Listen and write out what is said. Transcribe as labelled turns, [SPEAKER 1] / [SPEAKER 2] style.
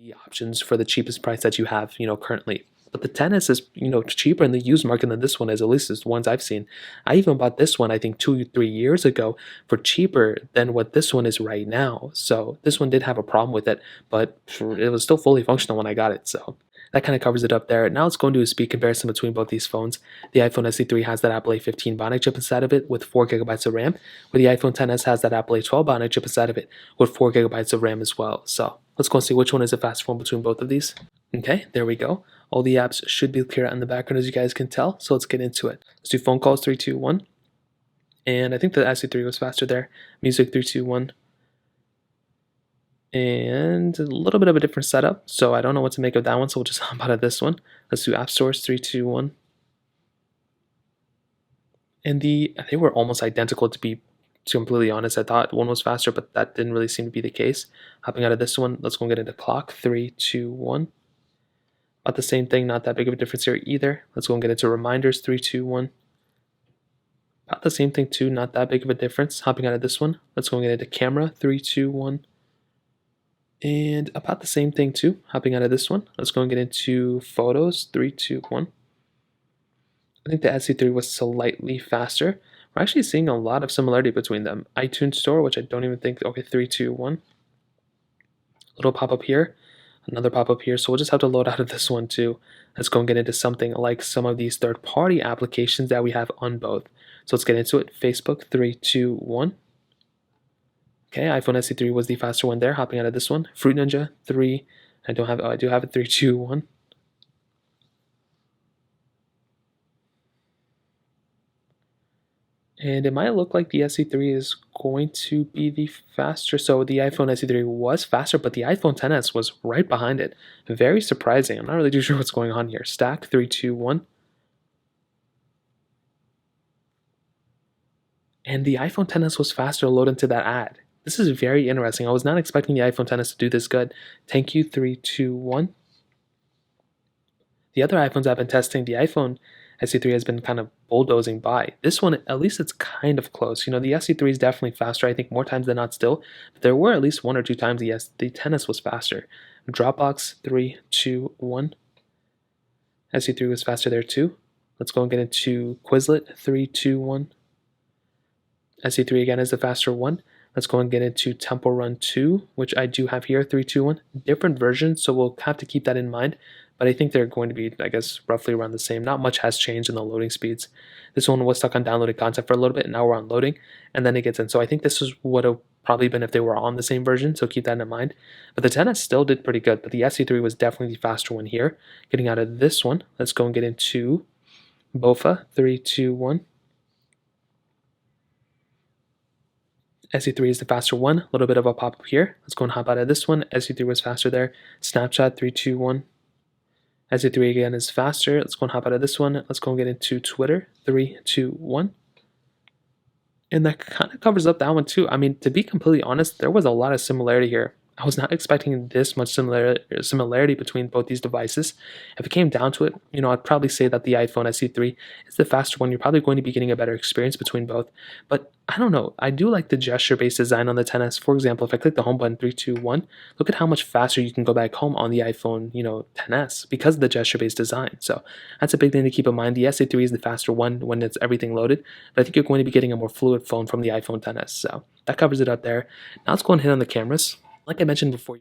[SPEAKER 1] the options for the cheapest price that you have, currently. But the 10s is, cheaper in the used market than this one is, at least as the ones I've seen. I even bought this one, I think 2, 3 years ago for cheaper than what this one is right now. So this one did have a problem with it, but it was still fully functional when I got it. So that kind of covers it up there. Now let's go and do a speed comparison between both these phones. The iPhone SE3 has that Apple A15 Bionic chip inside of it with 4 GB of RAM, where the iPhone XS has that Apple A12 Bionic chip inside of it with 4 GB of RAM as well. So let's go and see which one is the fastest one between both of these. Okay, there we go. All the apps should be clear in the background as you guys can tell, so let's get into it. Let's do phone calls, 3, 2, 1. And I think the SE3 was faster there. Music, 3, 2, 1. And a little bit of a different setup, so I don't know what to make of that one, so we'll just hop out of this one. Let's do app stores, 3, 2, 1. And they were almost identical, to be completely honest. I thought one was faster, but that didn't really seem to be the case. Hopping out of this one, let's go and get into clock, 3, 2, 1. About the same thing, not that big of a difference here either. Let's go and get into reminders, 3, 2, 1. About the same thing too, not that big of a difference. Hopping out of this one, let's go and get into camera, 3, 2, 1. And about the same thing too, hopping out of this one, let's go and get into photos, 3, 2, 1. I think the SE3 was slightly faster. We're actually seeing a lot of similarity between them. iTunes Store, which I don't even think, okay, 3, 2, 1. Little pop-up here. Another pop-up here, so we'll just have to load out of this one too. Let's go and get into something like some of these third-party applications that we have on both. So let's get into it. Facebook, 3, 2, 1. Okay, iPhone SE3 was the faster one there. Hopping out of this one. Fruit Ninja, 3. I do have it, 3, 2, 1. And it might look like the SE3 is going to be the faster. So the iPhone SE3 was faster, but the iPhone XS was right behind it. Very surprising. I'm not really too sure what's going on here. Stack, 3, 2, 1. And the iPhone XS was faster to load into that ad. This is very interesting. I was not expecting the iPhone XS to do this good. Thank you, 3, 2, 1. The other iPhones I've been testing, the iPhone SE3 has been kind of bulldozing by. This one, at least it's kind of close. The SE3 is definitely faster, I think more times than not still. But there were at least 1 or 2 times the XS was faster. Dropbox, 3, 2, 1. SE3 was faster there too. Let's go and get into Quizlet, 3, 2, 1. SE3 again is the faster one. Let's go and get into Temple Run 2, which I do have here, 3, 2, 1. Different versions, so we'll have to keep that in mind. But I think they're going to be, I guess, roughly around the same. Not much has changed in the loading speeds. This one was stuck on downloading content for a little bit, and now we're on loading, and then it gets in. So I think this is what it would probably been if they were on the same version, so keep that in mind. But the XS still did pretty good, but the SE3 was definitely the faster one here. Getting out of this one, let's go and get into Bofa, 3, 2, 1. SE3 is the faster one. A little bit of a pop-up here. Let's go and hop out of this one. SE3 was faster there. Snapchat, 3, 2, 1. SE3 again is faster. Let's go and hop out of this one. Let's go and get into Twitter, 3, 2, 1. And that kind of covers up that one too. I mean, to be completely honest, there was a lot of similarity here. I was not expecting this much similarity between both these devices. If it came down to it, I'd probably say that the iPhone SE3 is the faster one. You're probably going to be getting a better experience between both. But I don't know. I do like the gesture-based design on the XS. For example, if I click the home button, 3, 2, 1, look at how much faster you can go back home on the iPhone, XS because of the gesture-based design. So that's a big thing to keep in mind. The SE3 is the faster one when it's everything loaded. But I think you're going to be getting a more fluid phone from the iPhone XS. So that covers it up there. Now let's go and hit on the cameras. Like I mentioned before,